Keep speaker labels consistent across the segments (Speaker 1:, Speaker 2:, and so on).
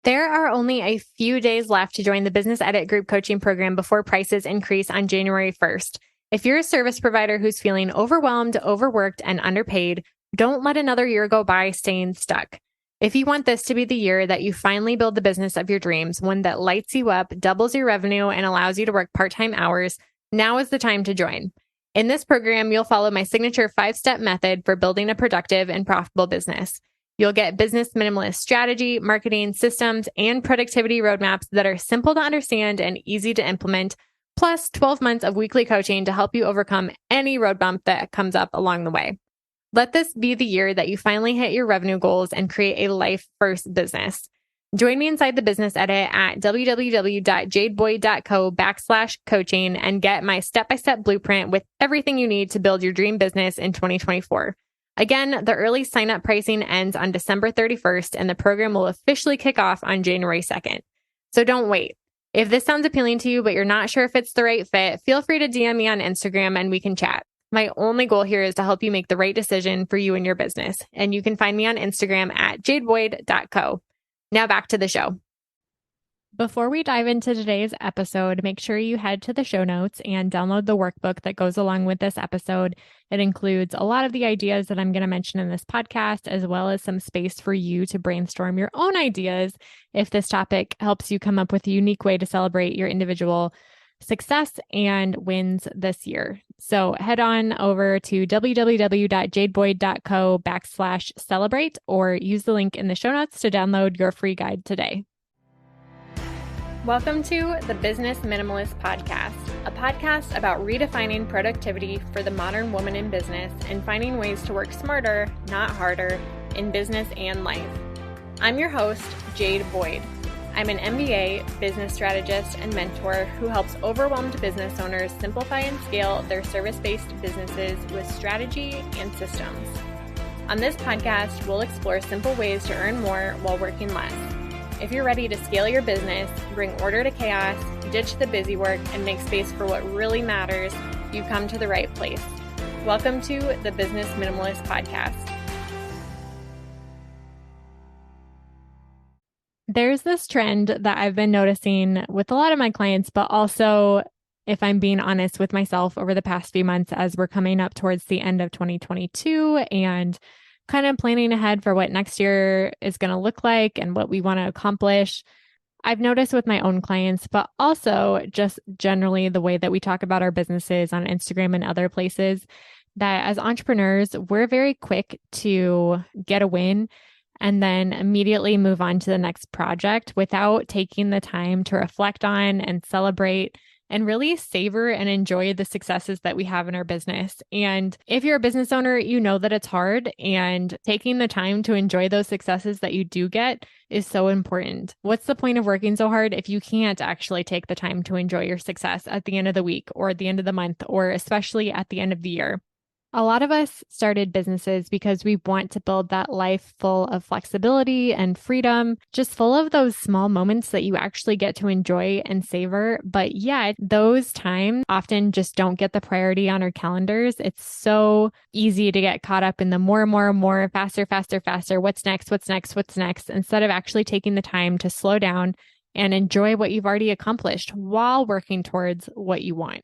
Speaker 1: There are only a few days left to join the Business Edit Group Coaching Program before prices increase on January 1st. If you're a service provider who's feeling overwhelmed, overworked, and underpaid, don't let another year go by staying stuck. If you want this to be the year that you finally build the business of your dreams, one that lights you up, doubles your revenue, and allows you to work part-time hours, now is the time to join. In this program, you'll follow my signature 5-step method for building a productive and profitable business. You'll get business minimalist strategy, marketing systems, and productivity roadmaps that are simple to understand and easy to implement, plus 12 months of weekly coaching to help you overcome any road bump that comes up along the way. Let this be the year that you finally hit your revenue goals and create a life-first business. Join me inside the Business Edit at www.jadeboyd.co/coaching and get my step-by-step blueprint with everything you need to build your dream business in 2024. Again, the early sign-up pricing ends on December 31st, and the program will officially kick off on January 2nd. So don't wait. If this sounds appealing to you, but you're not sure if it's the right fit, feel free to DM me on Instagram and we can chat. My only goal here is to help you make the right decision for you and your business. And you can find me on Instagram at jadeboyd.co. Now back to the show. Before we dive into today's episode, make sure you head to the show notes and download the workbook that goes along with this episode. It includes a lot of the ideas that I'm going to mention in this podcast, as well as some space for you to brainstorm your own ideas if this topic helps you come up with a unique way to celebrate your individual success and wins this year. So head on over to www.jadeboyd.co/celebrate or use the link in the show notes to download your free guide today. Welcome to the Business Minimalist Podcast, a podcast about redefining productivity for the modern woman in business and finding ways to work smarter, not harder, in business and life. I'm your host, Jade Boyd. I'm an MBA, business strategist, and mentor who helps overwhelmed business owners simplify and scale their service-based businesses with strategy and systems. On this podcast, we'll explore simple ways to earn more while working less. If you're ready to scale your business, bring order to chaos, ditch the busy work, and make space for what really matters, you've come to the right place. Welcome to the Business Minimalist Podcast. There's this trend that I've been noticing with a lot of my clients, but also, if I'm being honest with myself, over the past few months as we're coming up towards the end of 2022 and kind of planning ahead for what next year is going to look like and what we want to accomplish. I've noticed with my own clients, but also just generally the way that we talk about our businesses on Instagram and other places, that as entrepreneurs, we're very quick to get a win and then immediately move on to the next project without taking the time to reflect on and celebrate and really savor and enjoy the successes that we have in our business. And if you're a business owner, you know that it's hard, and taking the time to enjoy those successes that you do get is so important. What's the point of working so hard if you can't actually take the time to enjoy your success at the end of the week or at the end of the month, or especially at the end of the year? A lot of us started businesses because we want to build that life full of flexibility and freedom, just full of those small moments that you actually get to enjoy and savor. But yet, those times often just don't get the priority on our calendars. It's so easy to get caught up in the more, faster, what's next, instead of actually taking the time to slow down and enjoy what you've already accomplished while working towards what you want.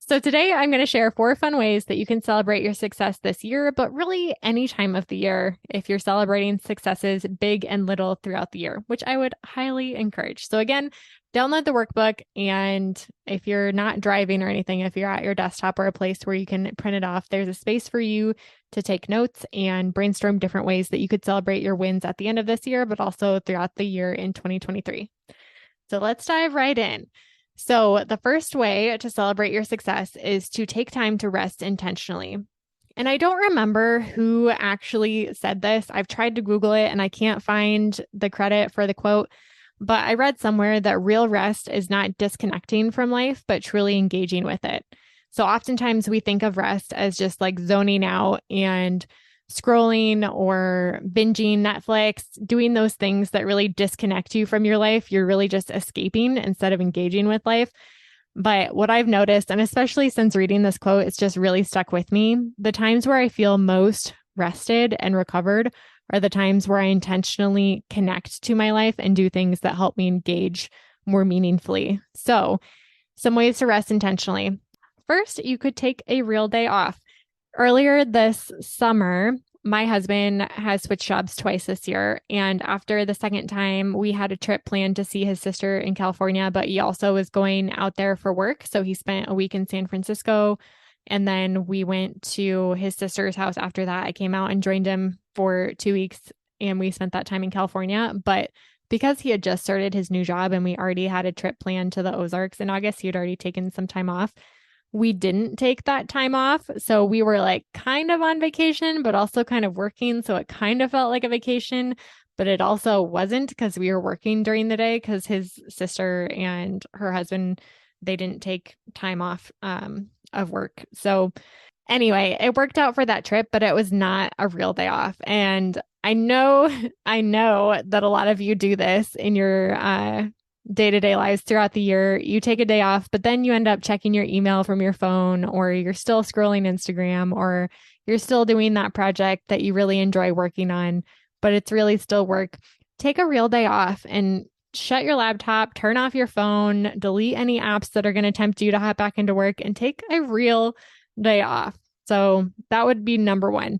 Speaker 1: So today I'm going to share 4 fun ways that you can celebrate your success this year, but really any time of the year if you're celebrating successes big and little throughout the year, which I would highly encourage. So again, download the workbook, and if you're not driving or anything, if you're at your desktop or a place where you can print it off, there's a space for you to take notes and brainstorm different ways that you could celebrate your wins at the end of this year, but also throughout the year in 2023. So let's dive right in. So the first way to celebrate your success is to take time to rest intentionally. And I don't remember who actually said this. I've tried to Google it and I can't find the credit for the quote, but I read somewhere that real rest is not disconnecting from life, but truly engaging with it. So oftentimes we think of rest as just like zoning out and scrolling or binging Netflix, doing those things that really disconnect you from your life. You're really just escaping instead of engaging with life. But what I've noticed, and especially since reading this quote, it's just really stuck with me. The times where I feel most rested and recovered are the times where I intentionally connect to my life and do things that help me engage more meaningfully. So, some ways to rest intentionally. First, you could take a real day off. Earlier this summer, my husband has switched jobs twice this year. And after the second time, we had a trip planned to see his sister in California, but he also was going out there for work. So he spent a week in San Francisco. And then we went to his sister's house after that. I came out and joined him for 2 weeks and we spent that time in California. But because he had just started his new job and we already had a trip planned to the Ozarks in August, he had already taken some time off. We didn't take that time off. So we were like kind of on vacation, but also kind of working. So it kind of felt like a vacation, but it also wasn't because we were working during the day because his sister and her husband, they didn't take time off of work. So anyway, it worked out for that trip, but it was not a real day off. And I know that a lot of you do this in your day-to-day lives throughout the year. You take a day off, but then you end up checking your email from your phone, or you're still scrolling Instagram, or you're still doing that project that you really enjoy working on, but it's really still work. Take a real day off and shut your laptop, turn off your phone, delete any apps that are going to tempt you to hop back into work, and take a real day off. So that would be number one.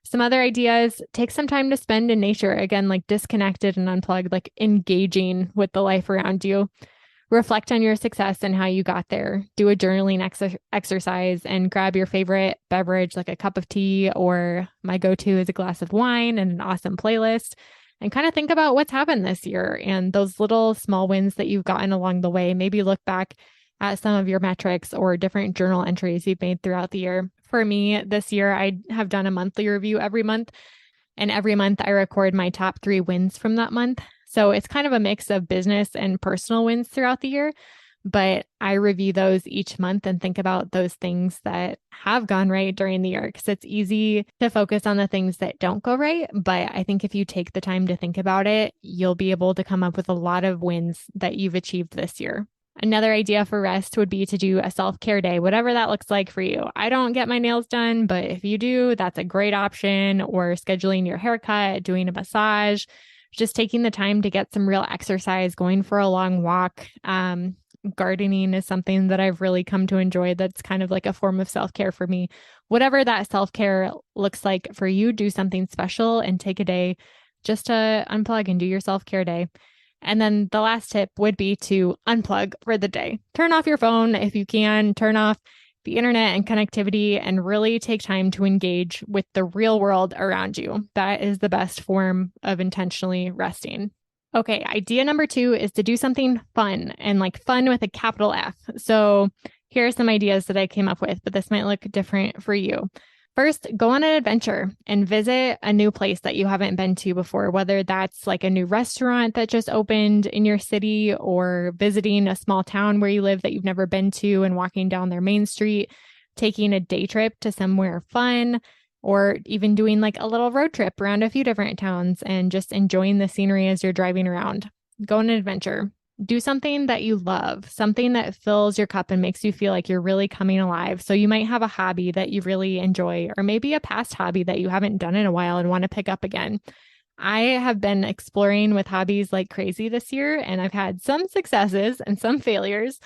Speaker 1: Some other ideas, take some time to spend in nature. Again, like disconnected and unplugged, like engaging with the life around you. Reflect on your success and how you got there. Do a journaling exercise and grab your favorite beverage, like a cup of tea, or my go-to is a glass of wine and an awesome playlist. And kind of think about what's happened this year and those little small wins that you've gotten along the way. Maybe look back at some of your metrics or different journal entries you've made throughout the year. For me, this year, I have done a monthly review every month, and every month I record my top 3 wins from that month. So it's kind of a mix of business and personal wins throughout the year, but I review those each month and think about those things that have gone right during the year, because it's easy to focus on the things that don't go right. But I think if you take the time to think about it, you'll be able to come up with a lot of wins that you've achieved this year. Another idea for rest would be to do a self-care day, whatever that looks like for you. I don't get my nails done, but if you do, that's a great option. Or scheduling your haircut, doing a massage, just taking the time to get some real exercise, going for a long walk. Gardening is something that I've really come to enjoy. That's kind of like a form of self-care for me. Whatever that self-care looks like for you, do something special and take a day just to unplug and do your self-care day. And then the last tip would be to unplug for the day. Turn off your phone if you can, turn off the internet and connectivity, and really take time to engage with the real world around you. That is the best form of intentionally resting. Okay, idea number 2 is to do something fun, and like fun with a capital F. So here are some ideas that I came up with, but this might look different for you. First, go on an adventure and visit a new place that you haven't been to before, whether that's like a new restaurant that just opened in your city, or visiting a small town where you live that you've never been to and walking down their main street, taking a day trip to somewhere fun, or even doing like a little road trip around a few different towns and just enjoying the scenery as you're driving around. Go on an adventure. Do something that you love, something that fills your cup and makes you feel like you're really coming alive. So you might have a hobby that you really enjoy, or maybe a past hobby that you haven't done in a while and want to pick up again. I have been exploring with hobbies like crazy this year, and I've had some successes and some failures.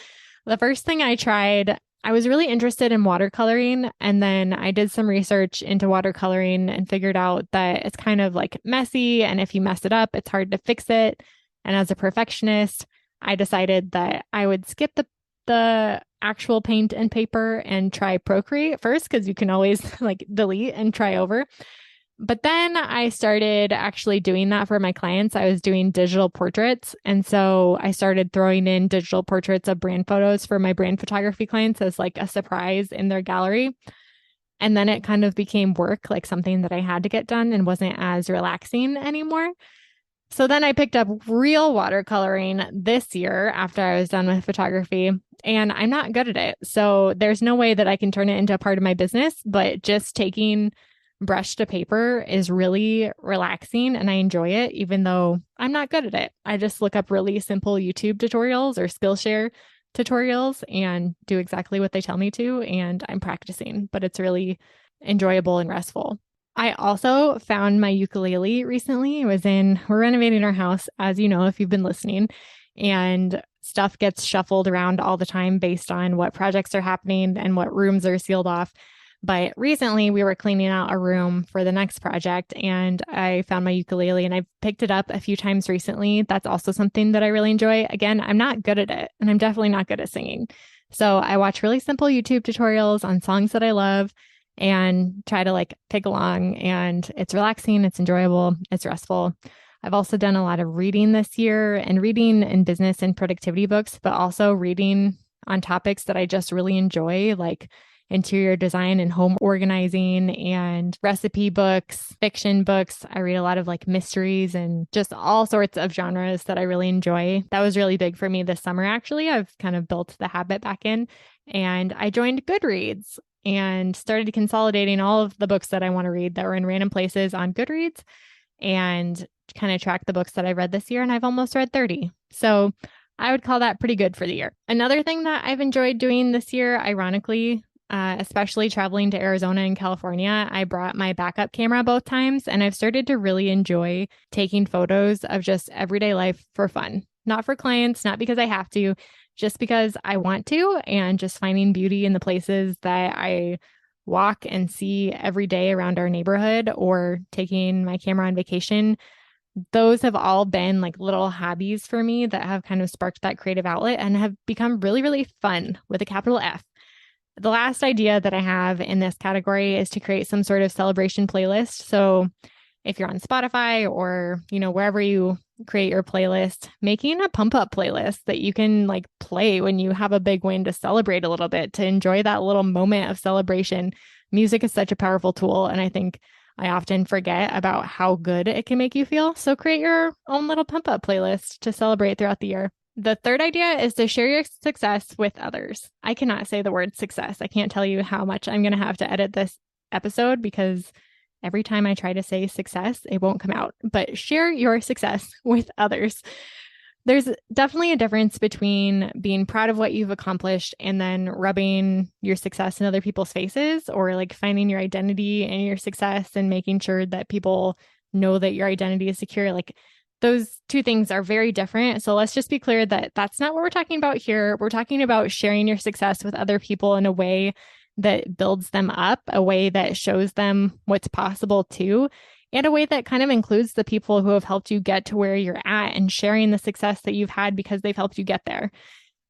Speaker 1: The first thing I tried, I was really interested in watercoloring, and then I did some research into watercoloring and figured out that it's kind of like messy, and if you mess it up, it's hard to fix it. And as a perfectionist, I decided that I would skip the actual paint and paper and try Procreate first, because you can always like delete and try over. But then I started actually doing that for my clients. I was doing digital portraits. And so I started throwing in digital portraits of brand photos for my brand photography clients as like a surprise in their gallery. And then it kind of became work, like something that I had to get done and wasn't as relaxing anymore. So then I picked up real watercoloring this year after I was done with photography, and I'm not good at it. So there's no way that I can turn it into a part of my business, but just taking brush to paper is really relaxing and I enjoy it, even though I'm not good at it. I just look up really simple YouTube tutorials or Skillshare tutorials and do exactly what they tell me to, and I'm practicing, but it's really enjoyable and restful. I also found my ukulele recently. We're renovating our house, as you know, if you've been listening, and stuff gets shuffled around all the time based on what projects are happening and what rooms are sealed off. But recently we were cleaning out a room for the next project and I found my ukulele and I've picked it up a few times recently. That's also something that I really enjoy. Again, I'm not good at it and I'm definitely not good at singing. So I watch really simple YouTube tutorials on songs that I love and try to like pick along. And it's relaxing, it's enjoyable, it's restful. I've also done a lot of reading this year and reading in business and productivity books, but also reading on topics that I just really enjoy, like interior design and home organizing and recipe books, fiction books. I read a lot of like mysteries and just all sorts of genres that I really enjoy. That was really big for me this summer, actually. I've kind of built the habit back in and I joined Goodreads and started consolidating all of the books that I want to read that were in random places on Goodreads and kind of track the books that I read this year. And I've almost read 30. So I would call that pretty good for the year. Another thing that I've enjoyed doing this year, ironically, especially traveling to Arizona and California, I brought my backup camera both times, and I've started to really enjoy taking photos of just everyday life for fun. Not for clients, not because I have to, just because I want to, and just finding beauty in the places that I walk and see every day around our neighborhood or taking my camera on vacation. Those have all been like little hobbies for me that have kind of sparked that creative outlet and have become really, really fun with a capital F. The last idea that I have in this category is to create some sort of celebration playlist. So if you're on Spotify or, wherever you create your playlist, making a pump up playlist that you can like play when you have a big win to celebrate a little bit, to enjoy that little moment of celebration. Music is such a powerful tool. And I think I often forget about how good it can make you feel. So create your own little pump up playlist to celebrate throughout the year. The third idea is to share your success with others. I cannot say the word success. I can't tell you how much I'm going to have to edit this episode because every time I try to say success, it won't come out. But share your success with others. There's definitely a difference between being proud of what you've accomplished and then rubbing your success in other people's faces, or like finding your identity in your success and making sure that people know that your identity is secure. Like those two things are very different. So let's just be clear that that's not what we're talking about here. We're talking about sharing your success with other people in a way that builds them up, a way that shows them what's possible too, and a way that kind of includes the people who have helped you get to where you're at and sharing the success that you've had because they've helped you get there.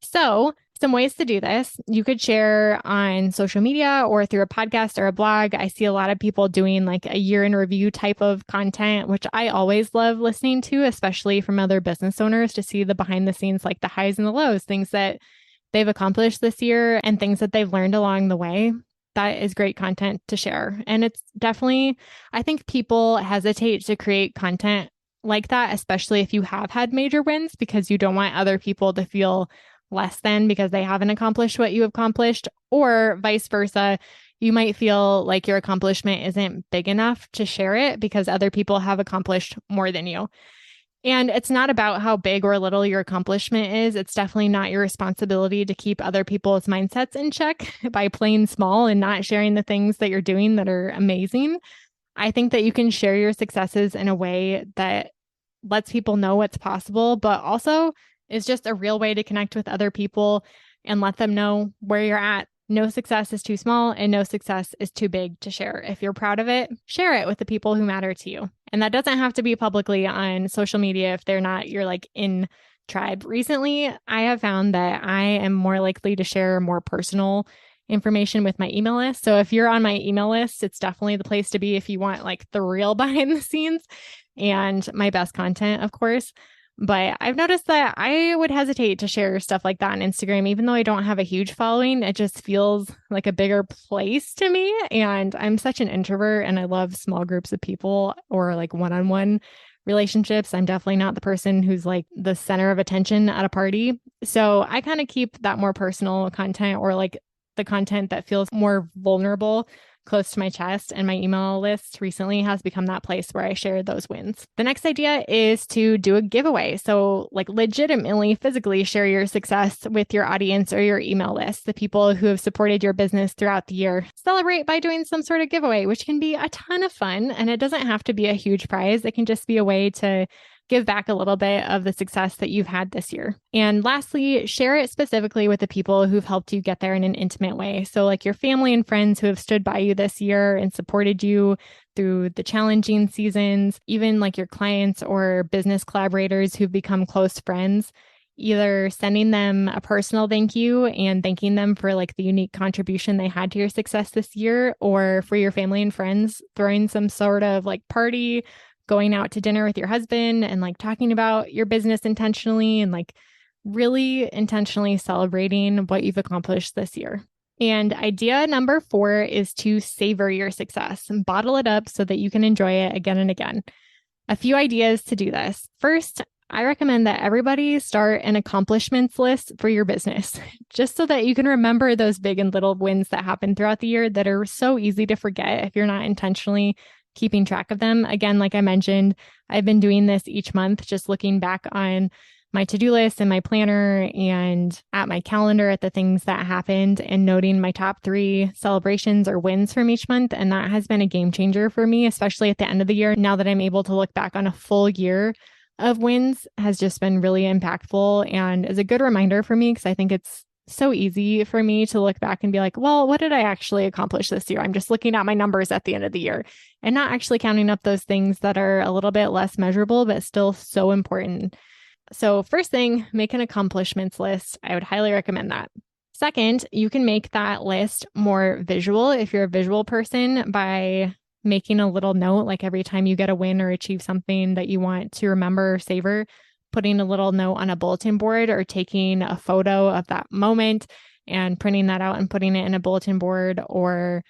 Speaker 1: So some ways to do this. You could share on social media or through a podcast or a blog. I see a lot of people doing like a year in review type of content, which I always love listening to, especially from other business owners, to see the behind the scenes, like the highs and the lows, things that they've accomplished this year and things that they've learned along the way. That is great content to share. And it's definitely, I think people hesitate to create content like that, especially if you have had major wins, because you don't want other people to feel less than because they haven't accomplished what you have accomplished, or vice versa. You might feel like your accomplishment isn't big enough to share it because other people have accomplished more than you. And it's not about how big or little your accomplishment is. It's definitely not your responsibility to keep other people's mindsets in check by playing small and not sharing the things that you're doing that are amazing. I think that you can share your successes in a way that lets people know what's possible, but also is just a real way to connect with other people and let them know where you're at. No success is too small and no success is too big to share. If you're proud of it, share it with the people who matter to you. And that doesn't have to be publicly on social media if they're not your like in tribe. Recently, I have found that I am more likely to share more personal information with my email list. So if you're on my email list, it's definitely the place to be if you want like the real behind the scenes and my best content, of course. But I've noticed that I would hesitate to share stuff like that on Instagram, even though I don't have a huge following. It just feels like a bigger place to me. And I'm such an introvert and I love small groups of people or like one-on-one relationships. I'm definitely not the person who's like the center of attention at a party. So I kind of keep that more personal content or like the content that feels more vulnerable close to my chest, and my email list recently has become that place where I share those wins. The next idea is to do a giveaway. So like legitimately, physically share your success with your audience or your email list, the people who have supported your business throughout the year. Celebrate by doing some sort of giveaway, which can be a ton of fun. And it doesn't have to be a huge prize. It can just be a way to give back a little bit of the success that you've had this year. And lastly, share it specifically with the people who've helped you get there in an intimate way. So like your family and friends who have stood by you this year and supported you through the challenging seasons, even like your clients or business collaborators who've become close friends, either sending them a personal thank you and thanking them for like the unique contribution they had to your success this year, or for your family and friends, throwing some sort of like party, going out to dinner with your husband and like talking about your business intentionally and like really intentionally celebrating what you've accomplished this year. And idea number 4 is to savor your success and bottle it up so that you can enjoy it again and again. A few ideas to do this. First, I recommend that everybody start an accomplishments list for your business, just so that you can remember those big and little wins that happen throughout the year that are so easy to forget if you're not intentionally keeping track of them. Again, like I mentioned, I've been doing this each month, just looking back on my to-do list and my planner and at my calendar at the things that happened and noting my top 3 celebrations or wins from each month. And that has been a game changer for me, especially at the end of the year. Now that I'm able to look back on a full year of wins has just been really impactful and is a good reminder for me, because I think it's so easy for me to look back and be like, well, what did I actually accomplish this year? I'm just looking at my numbers at the end of the year and not actually counting up those things that are a little bit less measurable, but still so important. So first thing, make an accomplishments list. I would highly recommend that. Second, you can make that list more visual if you're a visual person by making a little note, like every time you get a win or achieve something that you want to remember or savor, putting a little note on a bulletin board or taking a photo of that moment and printing that out and putting it in a bulletin board, or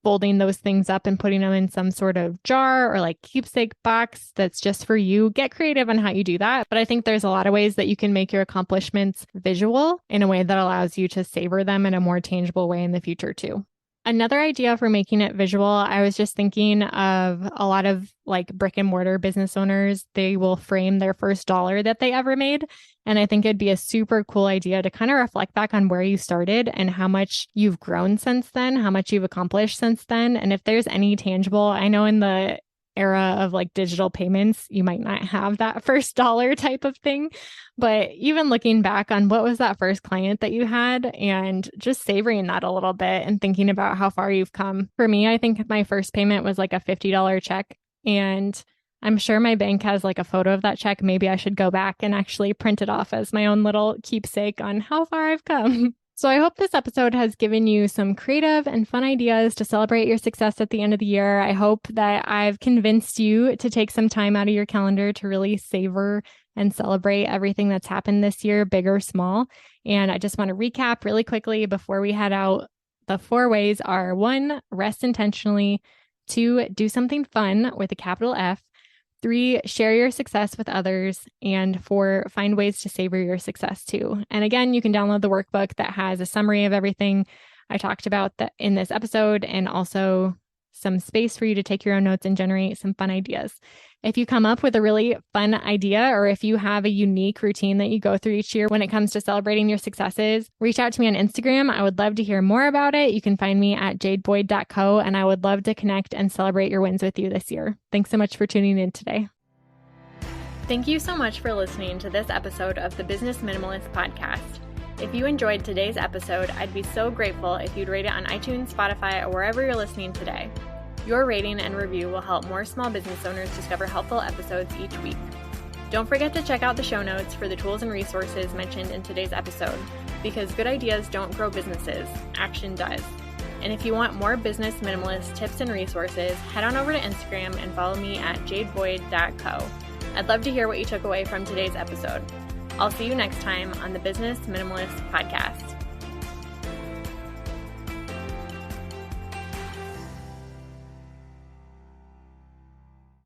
Speaker 1: folding those things up and putting them in some sort of jar or like keepsake box that's just for you. Get creative on how you do that. But I think there's a lot of ways that you can make your accomplishments visual in a way that allows you to savor them in a more tangible way in the future too. Another idea for making it visual, I was just thinking of a lot of like brick and mortar business owners. They will frame their first dollar that they ever made. And I think it'd be a super cool idea to kind of reflect back on where you started and how much you've grown since then, how much you've accomplished since then. And if there's any tangible, I know in the era of like digital payments, you might not have that first dollar type of thing. But even looking back on what was that first client that you had and just savoring that a little bit and thinking about how far you've come. For me, I think my first payment was like a $50 check. And I'm sure my bank has like a photo of that check. Maybe I should go back and actually print it off as my own little keepsake on how far I've come. So I hope this episode has given you some creative and fun ideas to celebrate your success at the end of the year. I hope that I've convinced you to take some time out of your calendar to really savor and celebrate everything that's happened this year, big or small. And I just want to recap really quickly before we head out. The 4 ways are: 1, rest intentionally; 2, do something fun with a capital F; 3, share your success with others; and 4, find ways to savor your success too. And again, you can download the workbook that has a summary of everything I talked about in this episode, and also some space for you to take your own notes and generate some fun ideas. If you come up with a really fun idea, or if you have a unique routine that you go through each year when it comes to celebrating your successes, reach out to me on Instagram. I would love to hear more about it. You can find me at jadeboyd.co, and I would love to connect and celebrate your wins with you this year. Thanks so much for tuning in today. Thank you so much for listening to this episode of the Business Minimalist Podcast. If you enjoyed today's episode, I'd be so grateful if you'd rate it on iTunes, Spotify, or wherever you're listening today. Your rating and review will help more small business owners discover helpful episodes each week. Don't forget to check out the show notes for the tools and resources mentioned in today's episode, because good ideas don't grow businesses, action does. And if you want more business minimalist tips and resources, head on over to Instagram and follow me at jadeboyd.co. I'd love to hear what you took away from today's episode. I'll see you next time on the Business Minimalist Podcast.